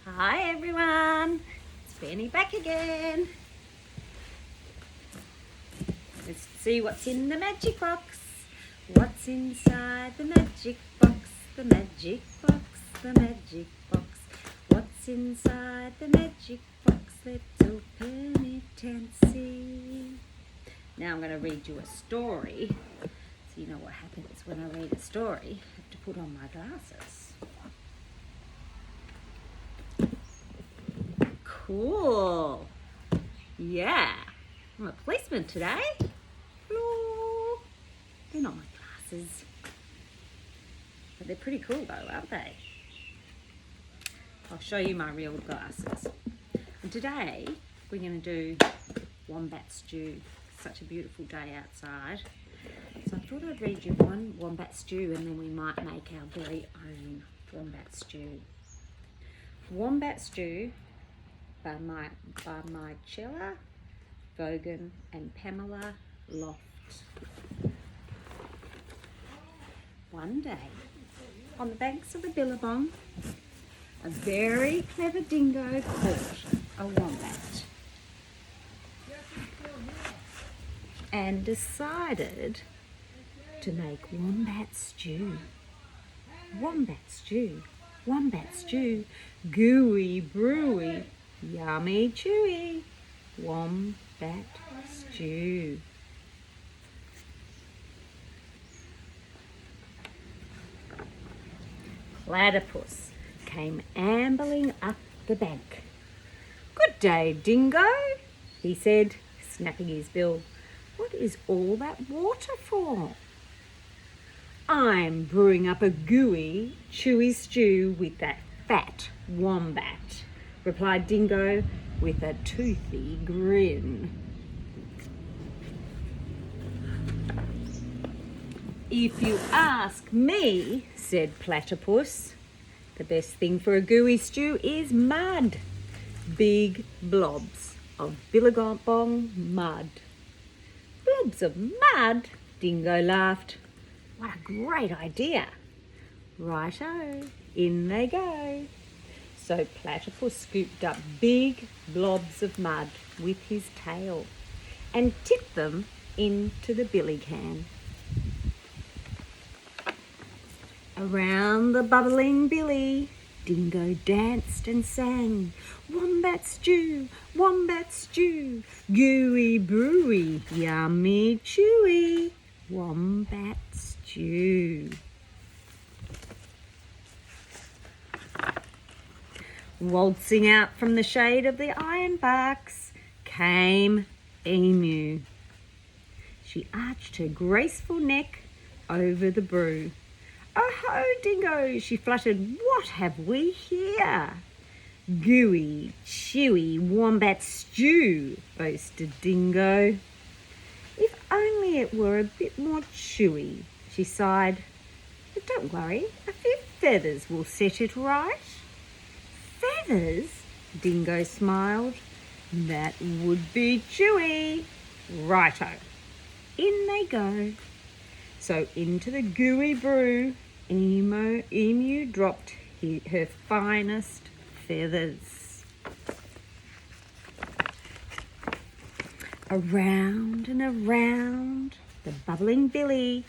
Hi everyone, it's Fanny back again. Let's see what's in the magic box. What's inside the magic box? The magic box, the magic box. What's inside the magic box? Let's open it and see. Now I'm going to read you a story. So you know what happens when I read a story. I have to put on my glasses. Cool. Yeah. I'm a policeman today. Hello. They're not my glasses. But they're pretty cool though, aren't they? I'll show you my real glasses. And today we're going to do Wombat Stew. Such a beautiful day outside. So I thought I'd read you one Wombat Stew and then we might make our very own Wombat Stew. Wombat Stew by my Chella, Vaughan and Pamela Lofts. One day, on the banks of the Billabong, a very clever dingo caught a wombat and decided to make wombat stew. Wombat stew, wombat stew, gooey brewy, yummy chewy, wombat stew. Platypus came ambling up the bank. "Good day, Dingo," he said, snapping his bill. "What is all that water for?" "I'm brewing up a gooey, chewy stew with that fat wombat," replied Dingo with a toothy grin. "If you ask me," said Platypus, "the best thing for a gooey stew is mud. Big blobs of Billabong mud." "Blobs of mud?" Dingo laughed. "What a great idea." Righto, in they go. So Platypus scooped up big blobs of mud with his tail and tipped them into the billy can. Around the bubbling billy, Dingo danced and sang, "Wombat stew, wombat stew, gooey brewy, yummy chewy, wombat stew." Waltzing out from the shade of the ironbarks came Emu. She arched her graceful neck over the brew. "Oh ho, Dingo," she fluttered, "what have we here?" "Gooey, chewy wombat stew," boasted Dingo. "If only it were a bit more chewy," she sighed. "But don't worry, a few feathers will set it right." "Feathers?" Dingo smiled. "That would be chewy." Righto, in they go. So into the gooey brew, Emu dropped her finest feathers. Around and around the bubbling billy,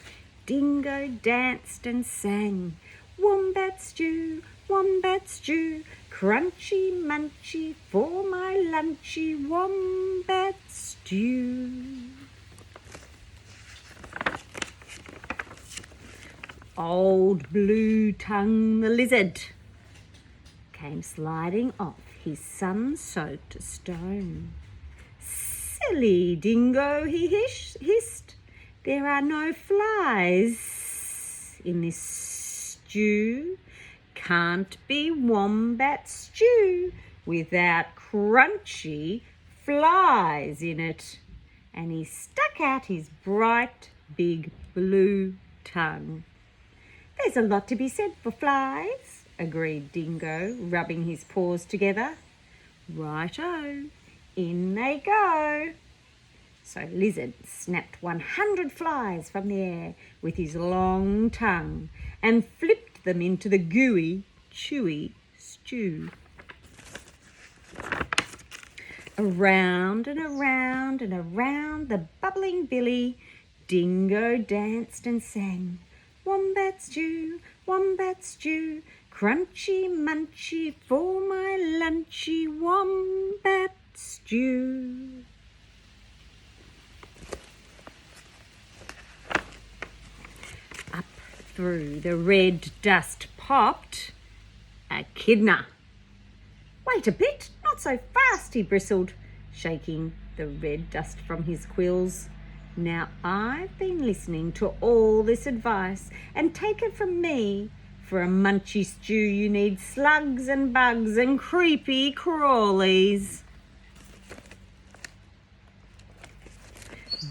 Dingo danced and sang, "Wombat stew, wombat stew, crunchy munchy for my lunchy, wombat stew." Old Blue Tongue the lizard came sliding off his sun-soaked stone. "Silly Dingo," he hissed, "there are no flies in this stew. Can't be wombat stew without crunchy flies in it." And he stuck out his bright big blue tongue. "There's a lot to be said for flies," agreed Dingo, rubbing his paws together. Righto, in they go. So Lizard snapped 100 flies from the air with his long tongue and flipped them into the gooey, chewy stew. Around and around and around the bubbling billy, Dingo danced and sang. Wombat stew, crunchy munchy for my lunchy, wombat stew. Up through the red dust popped a echidna. Wait a bit, not so fast, he bristled, shaking the red dust from his quills. Now I've been listening to all this advice, and take it from me, for a munchy stew you need slugs and bugs and creepy crawlies.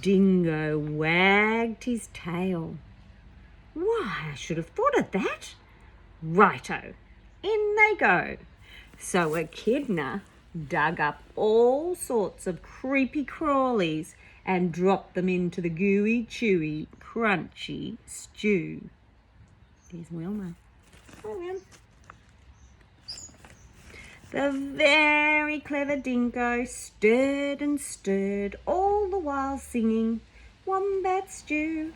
Dingo wagged his tail. Why, I should have thought of that. Righto, in they go. So Echidna dug up all sorts of creepy crawlies and dropped them into the gooey, chewy, crunchy stew. There's Wilma. Hi, Wilma. The very clever Dingo stirred and stirred, all the while singing, Wombat stew,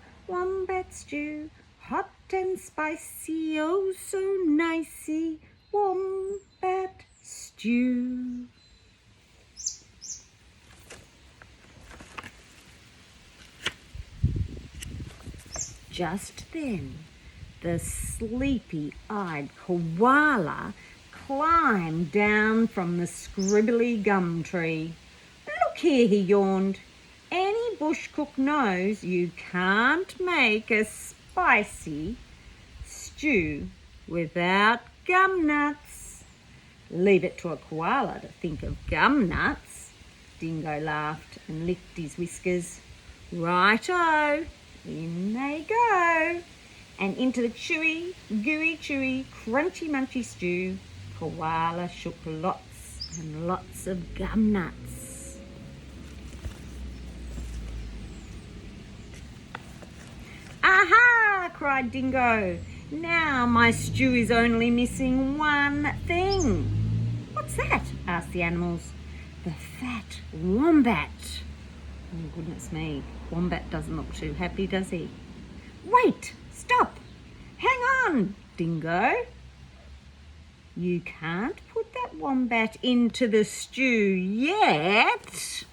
hot and spicy, oh so nicey, wombat stew. Just then, the sleepy-eyed koala climbed down from the scribbly gum tree. Look here, he yawned. Any bush cook knows you can't make a spicy stew without gum nuts. Leave it to a koala to think of gum nuts. Dingo laughed and licked his whiskers. Righto, in they go. And into the chewy, gooey, chewy, crunchy, munchy stew, koala shook lots and lots of gum nuts. Aha! Cried Dingo. Now my stew is only missing one thing. What's that? Asked the animals. The fat wombat. Oh, goodness me. Wombat doesn't look too happy, does he? Wait! Stop! Hang on, Dingo. You can't put that wombat into the stew yet.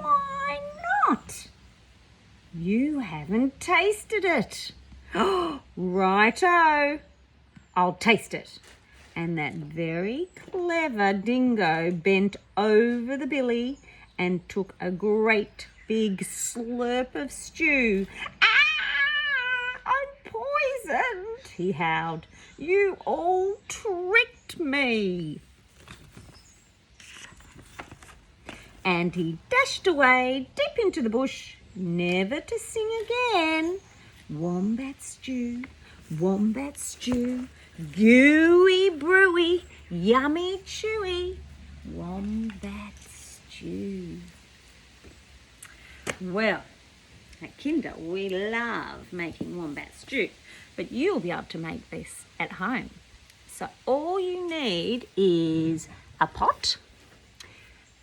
Why not? You haven't tasted it. Oh, righto. I'll taste it. And that very clever Dingo bent over the billy and took a great big slurp of stew. Ah! I'm poisoned, he howled. You all tricked me. And he dashed away deep into the bush, never to sing again. Wombat stew, gooey brewy, yummy chewy, wombat stew. Well, at Kinder we love making wombat stew, but you'll be able to make this at home. So all you need is a pot.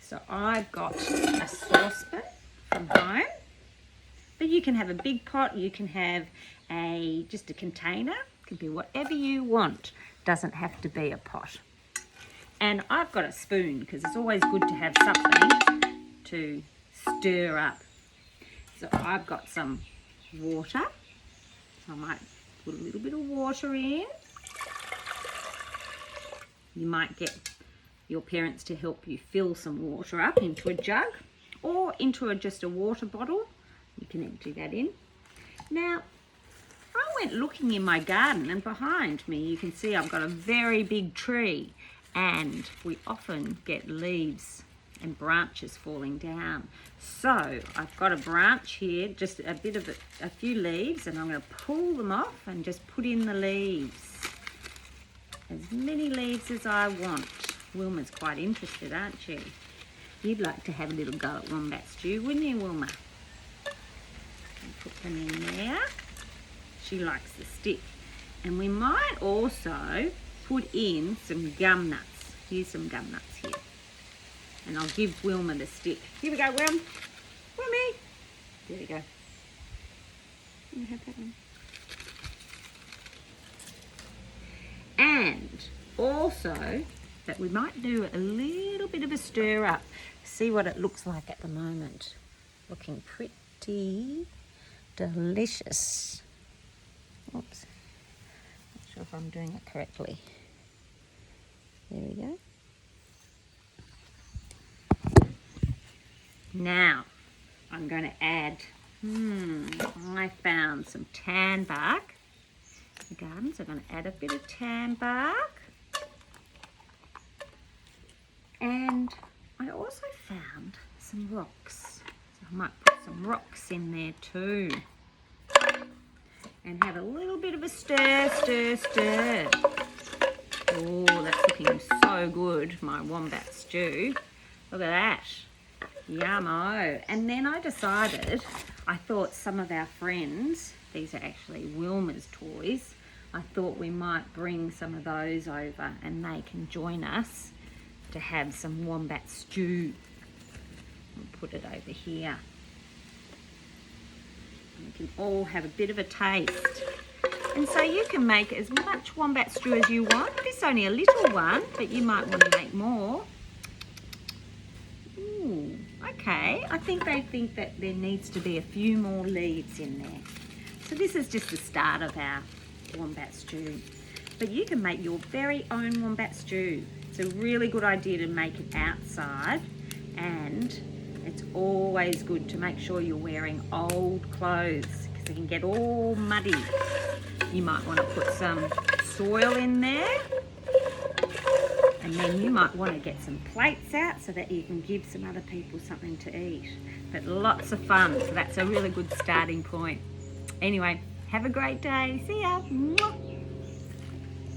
So I've got a saucepan from home, but you can have a big pot, you can have just a container, it can be whatever you want, doesn't have to be a pot. And I've got a spoon because it's always good to have something to stir up. So I've got some water. I might put a little bit of water in. You might get your parents to help you fill some water up into a jug or into just a water bottle. You can empty that in. Now, I went looking in my garden, and behind me you can see I've got a very big tree, and we often get leaves and branches falling down. So I've got a branch here, just a few leaves, and I'm going to pull them off and just put in the leaves. As many leaves as I want. Wilma's quite interested, aren't she? You'd like to have a little go at wombat stew, wouldn't you, Wilma? Put them in there. She likes the stick. And we might also put in some gum nuts. here's some gum nuts here. And I'll give Wilma the stick. Here we go, Wilm. Wilmy. There we go. You have that one. And also that we might do a little bit of a stir up. See what it looks like at the moment. Looking pretty delicious. Oops. Not sure if I'm doing it correctly. There we go. Now, I'm going to add, I found some tan bark in the garden, so I'm going to add a bit of tan bark. And I also found some rocks, so I might put some rocks in there too. And have a little bit of a stir, stir, stir. Oh, that's looking so good, my wombat stew. Look at that. Yummo. And then I decided, I thought some of our friends, these are actually Wilma's toys, I thought we might bring some of those over and they can join us to have some wombat stew. I'll put it over here. We can all have a bit of a taste. And so you can make as much wombat stew as you want. This is only a little one, but you might want to make more. Ooh, okay. I think they think that there needs to be a few more leaves in there. So this is just the start of our wombat stew. But you can make your very own wombat stew. It's a really good idea to make it outside, and it's always good to make sure you're wearing old clothes because they can get all muddy. You might want to put some soil in there, and then you might want to get some plates out so that you can give some other people something to eat. But lots of fun, so that's a really good starting point. Anyway, have a great day. See ya. Mwah.